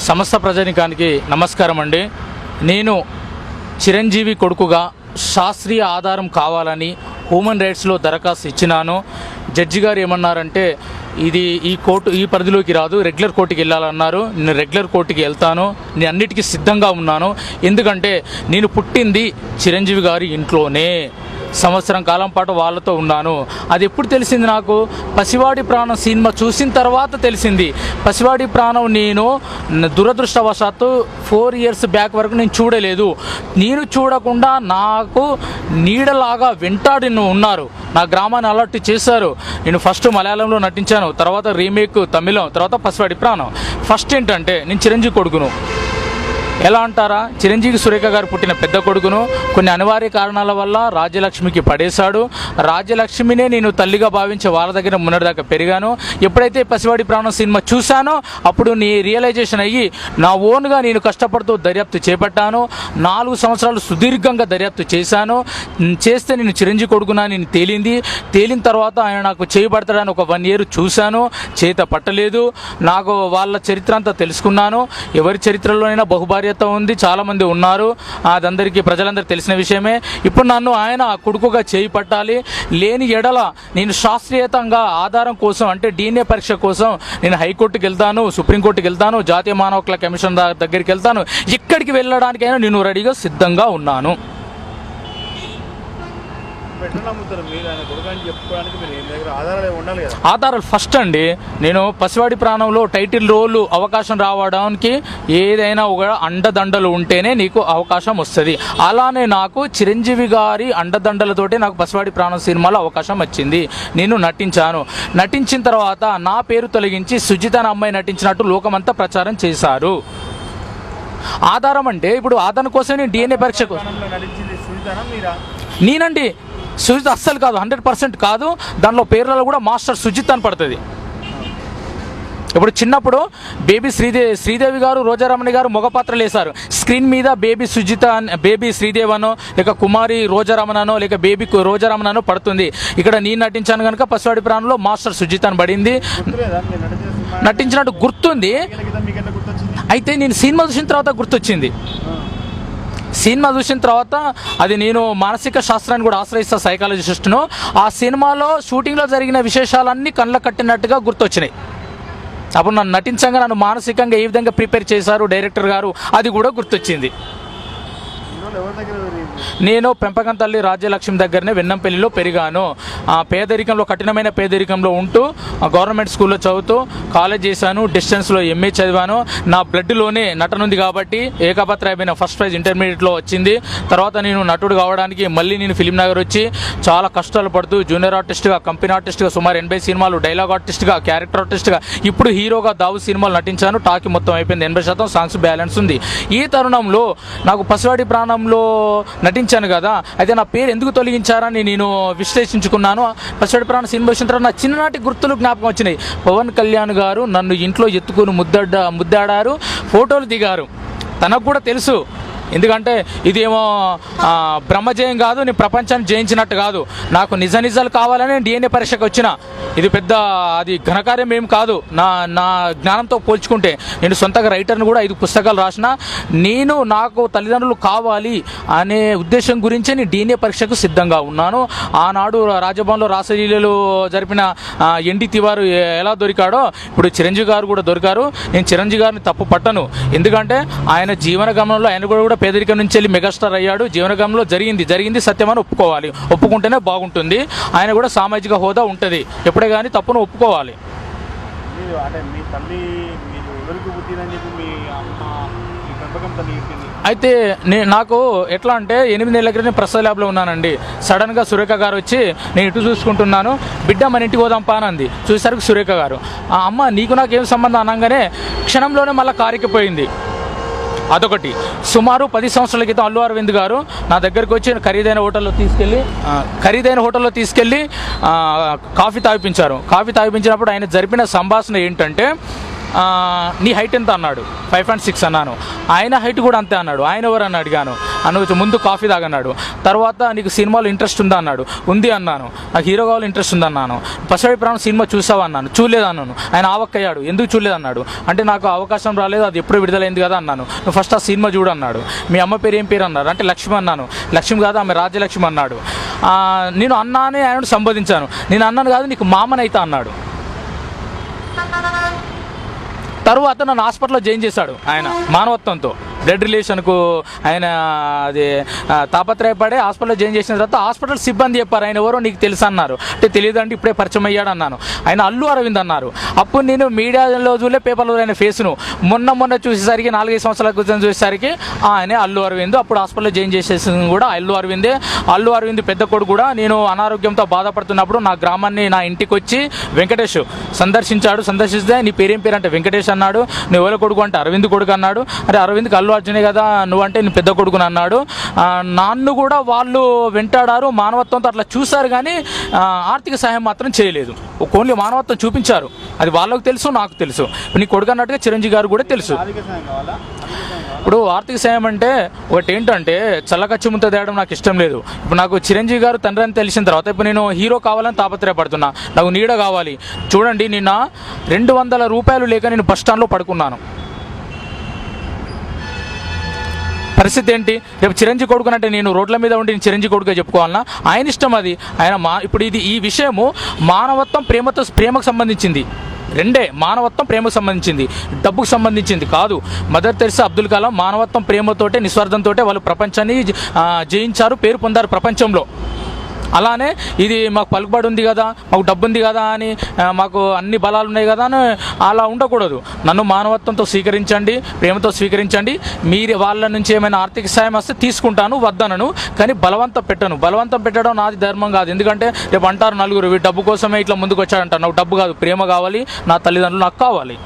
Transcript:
సమస్త ప్రజానికానికి నమస్కారం అండి. నేను చిరంజీవి కొడుకుగా శాస్త్రీయ ఆధారం కావాలని హ్యూమన్ రైట్స్లో దరఖాస్తు ఇచ్చినాను. జడ్జి గారు ఏమన్నారంటే ఇది ఈ పరిధిలోకి రాదు, రెగ్యులర్ కోర్టుకి వెళ్ళాలన్నారు. నేను రెగ్యులర్ కోర్టుకి వెళ్తాను, నేను అన్నిటికీ సిద్ధంగా ఉన్నాను. ఎందుకంటే నేను పుట్టింది చిరంజీవి గారి ఇంట్లోనే, సంవత్సరం కాలం పాటు వాళ్ళతో ఉన్నాను. అది ఎప్పుడు తెలిసింది నాకు? పసివాడి ప్రాణం సినిమా చూసిన తర్వాత తెలిసింది. పసివాడి ప్రాణం నేను దురదృష్టవశాత్తు 4 years బ్యాక్ వరకు నేను చూడలేదు. నేను చూడకుండా నాకు నీడలాగా వెంటాడి ఉన్నారు, నా గ్రామాన్ని అలర్ట్ చేశారు. నేను ఫస్ట్ మలయాళంలో నటించాను, తర్వాత రీమేక్ తమిళం, తర్వాత పసివాడి ప్రాణం. ఫస్ట్ ఏంటంటే నేను చిరంజీవి కొడుకును. ఎలా అంటారా, చిరంజీవి సురేఖ గారు పుట్టిన పెద్ద కొడుకును. కొన్ని అనివార్య కారణాల వల్ల రాజ్యలక్ష్మికి పడేశాడు. రాజ్యలక్ష్మినే నేను తల్లిగా భావించి వాళ్ళ దగ్గర మొన్నటిదాకా పెరిగాను. ఎప్పుడైతే పసివాడి ప్రాణం సినిమా చూశానో అప్పుడు నీ రియలైజేషన్ అయ్యి నా ఓన్గా నేను కష్టపడుతూ దర్యాప్తు చేపట్టాను. 4 సంవత్సరాలు సుదీర్ఘంగా దర్యాప్తు చేశాను. చేస్తే నేను చిరంజీవి కొడుకునా నేను తేలిన తర్వాత ఆయన నాకు చేయబడతాడని ఒక 1 year చూశాను, చేత పట్టలేదు. నాకు వాళ్ళ చరిత్ర అంతా తెలుసుకున్నాను. ఎవరి చరిత్రలోనైనా బహుభార్య ఉంది, చాలామంది ఉన్నారు, అదందరికీ ప్రజలందరికీ తెలిసిన విషయమే. ఇప్పుడు నన్ను ఆయన కొడుకుగా చేయి పట్టాలి. లేని ఎడల నేను శాస్త్రీయతంగా ఆధారం కోసం అంటే DNA పరీక్ష కోసం నేను హైకోర్టుకి వెళ్తాను, సుప్రీంకోర్టుకి వెళ్తాను, జాతీయ మానవ హక్కుల కమిషన్ దగ్గరికి వెళ్తాను. ఎక్కడికి వెళ్ళడానికైనా నేను రెడీగా సిద్ధంగా ఉన్నాను. ఆధారాలు ఫస్ట్ అండి, నేను పసివాడి ప్రాణంలో టైటిల్ రోల్ అవకాశం రావడానికి ఏదైనా ఒక అండదండలు ఉంటేనే నీకు అవకాశం వస్తుంది. అలానే నాకు చిరంజీవి గారి అండదండలతోటే నాకు పసివాడి ప్రాణం సినిమాలో అవకాశం వచ్చింది. నేను నటించిన తర్వాత నా పేరు తొలగించి సుజిత అనే అమ్మాయి నటించినట్టు లోకమంతా ప్రచారం చేశారు. ఆధారం అంటే ఇప్పుడు ఆధారం కోసం నేను DNA పరీక్ష నేనండి. సుజిత్ అస్సలు కాదు, 100% కాదు. దానిలో పేర్లలో కూడా మాస్టర్ సుజిత్ అని పడుతుంది. ఇప్పుడు చిన్నప్పుడు బేబీ శ్రీదేవి గారు, రోజారమణి గారు మగ పాత్రలు వేశారు. స్క్రీన్ మీద బేబీ శ్రీదేవి అనో లేక కుమారి రోజారమణనో లేక బేబీ రోజారమణనో పడుతుంది. ఇక్కడ నేను నటించాను కనుక పసివాడి ప్రాణంలో మాస్టర్ సుజిత్ అని పడింది. నటించినట్టు గుర్తుంది. అయితే నేను సినిమా చూసిన తర్వాత గుర్తొచ్చింది. సినిమా చూసిన తర్వాత అది నేను మానసిక శాస్త్రాన్ని కూడా ఆశ్రయిస్తా, సైకాలజిస్ట్ను. ఆ సినిమాలో షూటింగ్లో జరిగిన విశేషాలన్నీ కళ్ళ కట్టినట్టుగా గుర్తొచ్చినాయి. అప్పుడు నన్ను నటించగా నన్ను మానసికంగా ఏ విధంగా ప్రిపేర్ చేశారు డైరెక్టర్ గారు అది కూడా గుర్తొచ్చింది. నేను పెంపకంతల్లి రాజ్యలక్ష్మి దగ్గరనే వెన్నంపల్లిలో పెరిగాను. పేదరికంలో, కఠినమైన పేదరికంలో ఉంటూ గవర్నమెంట్ స్కూల్లో చదువుతూ కాలేజ్ చేశాను. డిస్టెన్స్లో MA చదివాను. నా బ్లడ్లోనే నటన ఉంది కాబట్టి ఏకపత్రాయమైన ఫస్ట్ ప్రైజ్ ఇంటర్మీడియట్లో వచ్చింది. తర్వాత నేను నటుడు కావడానికి మళ్ళీ నేను ఫిలిం నగర్ వచ్చి చాలా కష్టాలు పడుతూ జూనియర్ ఆర్టిస్ట్గా, కంపెనీ ఆర్టిస్ట్గా, సుమారు 80 సినిమాలు, డైలాగ్ ఆర్టిస్ట్గా, క్యారెక్టర్ ఆర్టిస్ట్గా, ఇప్పుడు హీరోగా దావు సినిమాలు నటించాను. టాకీ మొత్తం అయిపోయింది, 80% సాంగ్స్ బ్యాలెన్స్ ఉంది. ఈ తరుణంలో నాకు పసివాడి ప్రాణంలో నటించాను కదా, అయితే నా పేరు ఎందుకు తొలగించారని నేను విశ్లేషించుకున్నాను. పసివాడి ప్రాణం సినిమా వచ్చిన తర్వాత నా చిన్ననాటి గుర్తులు జ్ఞాపకం వచ్చినాయి. పవన్ కళ్యాణ్ గారు నన్ను ఇంట్లో ఎత్తుకుని ముద్దాడారు, ఫోటోలు దిగారు. తనకు కూడా తెలుసు, ఎందుకంటే ఇదేమో బ్రహ్మజయం కాదు, నేను ప్రపంచాన్ని జయించినట్టు కాదు. నాకు నిజాలు కావాలని DNA పరీక్షకు వచ్చిన. ఇది పెద్ద అది ఘనకార్యం ఏం కాదు. నా జ్ఞానంతో పోల్చుకుంటే నేను సొంతగా రైటర్ని కూడా 5 పుస్తకాలు రాసిన. నాకు తల్లిదండ్రులు కావాలి అనే ఉద్దేశం గురించే నేను DNA పరీక్షకు సిద్ధంగా ఉన్నాను. ఆనాడు రాజభవన్లో రాసలీలలు జరిపిన ND తివారు ఎలా దొరికాడో ఇప్పుడు చిరంజీవి గారు కూడా దొరికారు. నేను చిరంజీవి గారిని తప్పు పట్టను, ఎందుకంటే ఆయన జీవన గమనంలో ఆయన కూడా పేదరికం నుంచి వెళ్ళి మెగాస్టార్ అయ్యాడు. జీవనగమంలో జరిగింది సత్యమని ఒప్పుకోవాలి, ఒప్పుకుంటేనే బాగుంటుంది. ఆయన కూడా సామాజిక హోదా ఉంటుంది, ఎప్పుడే కానీ తప్పును ఒప్పుకోవాలి. అయితే నాకు ఎట్లా అంటే 8 నెలల క్రితం ప్రసాద్ ల్యాబ్లో ఉన్నానండి. సడన్గా సురేఖ గారు వచ్చి నేను ఇటు చూసుకుంటున్నాను, బిడ్డ మన ఇంటికి పోదాం పానంది. చూసేసరికి సురేఖ గారు అమ్మ నీకు నాకేం సంబంధం అనగానే క్షణంలోనే మళ్ళీ కారికిపోయింది. అదొకటి. సుమారు 10 సంవత్సరాల క్రితం అల్లు అరవింద్ గారు నా దగ్గరికి వచ్చి ఖరీదైన హోటల్లో తీసుకెళ్ళి కాఫీ తాగిపించారు. కాఫీ తాగిపించినప్పుడు ఆయన జరిపిన సంభాషణ ఏంటంటే, నీ హైట్ ఎంత అన్నాడు. 5.6 అన్నాను. ఆయన హైట్ కూడా అంతే అన్నాడు. ఆయన ఎవరు అని అడిగాను. నువ్వు ముందు కాఫీ తాగన్నాడు. తర్వాత నీకు సినిమాలో ఇంట్రెస్ట్ ఉందా అన్నాడు. ఉంది అన్నాను. నాకు హీరో కావాలి ఇంట్రెస్ట్ ఉందన్నాను. పసిడి ప్రాణం సినిమా చూసావా అన్నాను. చూడలేదు అన్నాను. ఆయన ఆవక్కయ్యాడు. ఎందుకు చూడలేదు అన్నాడు. అంటే నాకు అవకాశం రాలేదు, అది ఎప్పుడు విడుదలైంది కదా అన్నాను. నువ్వు ఫస్ట్ ఆ సినిమా చూడు అన్నాడు. మీ అమ్మ పేరు ఏం పేరు అన్నారు. అంటే లక్ష్మి అన్నాను. లక్ష్మి కాదు ఆమె రాజ్యలక్ష్మి అన్నాడు. నేను అన్నా అని ఆయన సంబోధించాను. నేను అన్నాను కాదు నీకు మామనైతా అన్నాడు. తరువాత నన్ను హాస్పిటల్లో జాయిన్ చేశాడు ఆయన మానవత్వంతో. బ్లడ్ రిలేషన్కు ఆయన అది తాపత్రయపడే హాస్పిటల్లో జాయిన్ చేసిన తర్వాత హాస్పిటల్ సిబ్బంది చెప్పారు ఆయన ఎవరో నీకు తెలుసు అన్నారు. అంటే తెలియదండి ఇప్పుడే పరిచయం అయ్యాడు అన్నాను. ఆయన అల్లు అరవింద్ అన్నారు. అప్పుడు నేను మీడియాలో చూలే పేపర్లో ఆయన ఫేస్ను మొన్న చూసేసరికి 4-5 సంవత్సరాల క్రితం చూసేసరికి ఆయనే అల్లు అరవింద్. అప్పుడు హాస్పిటల్లో జాయిన్ చేసేసింది కూడా అల్లు అరవిందే. అల్లు అరవింద్ పెద్ద కొడుకు కూడా నేను అనారోగ్యంతో బాధపడుతున్నప్పుడు నా గ్రామాన్ని నా ఇంటికి వచ్చి వెంకటేష్ సందర్శిస్తే నీ పేరేం పేరు అంటే వెంకటేష్ అన్నాడు. నువ్వు ఎవరి కొడుకు అంటే అరవింద్ కొడుకు అన్నాడు. అరే అరవింద్కి అల్లు అర్జునే కదా నువ్వంటే నేను పెద్ద కొడుకుని అన్నాడు. నన్ను కూడా వాళ్ళు వెంటాడారు, మానవత్వంతో అట్లా చూశారు కానీ ఆర్థిక సహాయం మాత్రం చేయలేదు. ఓన్లీ మానవత్వం చూపించారు. అది వాళ్ళకు తెలుసు, నాకు తెలుసు. నీ కొడుకు అన్నట్టుగా చిరంజీవి గారు కూడా తెలుసు. ఇప్పుడు ఆర్థిక సాయం అంటే ఒకటి ఏంటంటే చల్లకచ్చి ముంత తేయడం నాకు ఇష్టం లేదు. ఇప్పుడు నాకు చిరంజీవి గారు తండ్రి అని తెలిసిన తర్వాత ఇప్పుడు నేను హీరో కావాలని తాపత్రయపడుతున్నా. నాకు నీడ కావాలి. చూడండి నిన్న 200 రూపాయలు లేక నేను బస్ స్టాండ్లో పడుకున్నాను. పరిస్థితి ఏంటి? రేపు చిరంజీవి కొడుకు అంటే నేను రోడ్ల మీద ఉండి నేను చిరంజీవి కొడుకుగా చెప్పుకోవాలన్నా? ఆయన ఇష్టం అది. ఆయన ఇప్పుడు ఈ విషయము మానవత్వం ప్రేమకు సంబంధించింది. రెండే, మానవత్వం ప్రేమకు సంబంధించింది, డబ్బుకు సంబంధించింది కాదు. మదర్ తెరెసా, అబ్దుల్ కలాం మానవత్వం ప్రేమతోటే నిస్వార్థంతో వాళ్ళు ప్రపంచాన్ని జయించారు, పేరు పొందారు ప్రపంచంలో. అలానే ఇది మాకు పలుకుబడి ఉంది కదా, మాకు డబ్బు ఉంది కదా అని, మాకు అన్ని బలాలు ఉన్నాయి కదా అని అలా ఉండకూడదు. నన్ను మానవత్వంతో స్వీకరించండి, ప్రేమతో స్వీకరించండి. మీరు వాళ్ళ నుంచి ఏమైనా ఆర్థిక సాయం వస్తే తీసుకుంటాను, వద్దనను. కానీ బలవంతం పెట్టడం నాది ధర్మం కాదు. ఎందుకంటే రేపు అంటారు నలుగురు డబ్బు కోసమే ఇట్లా ముందుకు వచ్చాడంటారు. నాకు డబ్బు కాదు, ప్రేమ కావాలి, నా తల్లిదండ్రులు నాకు కావాలి.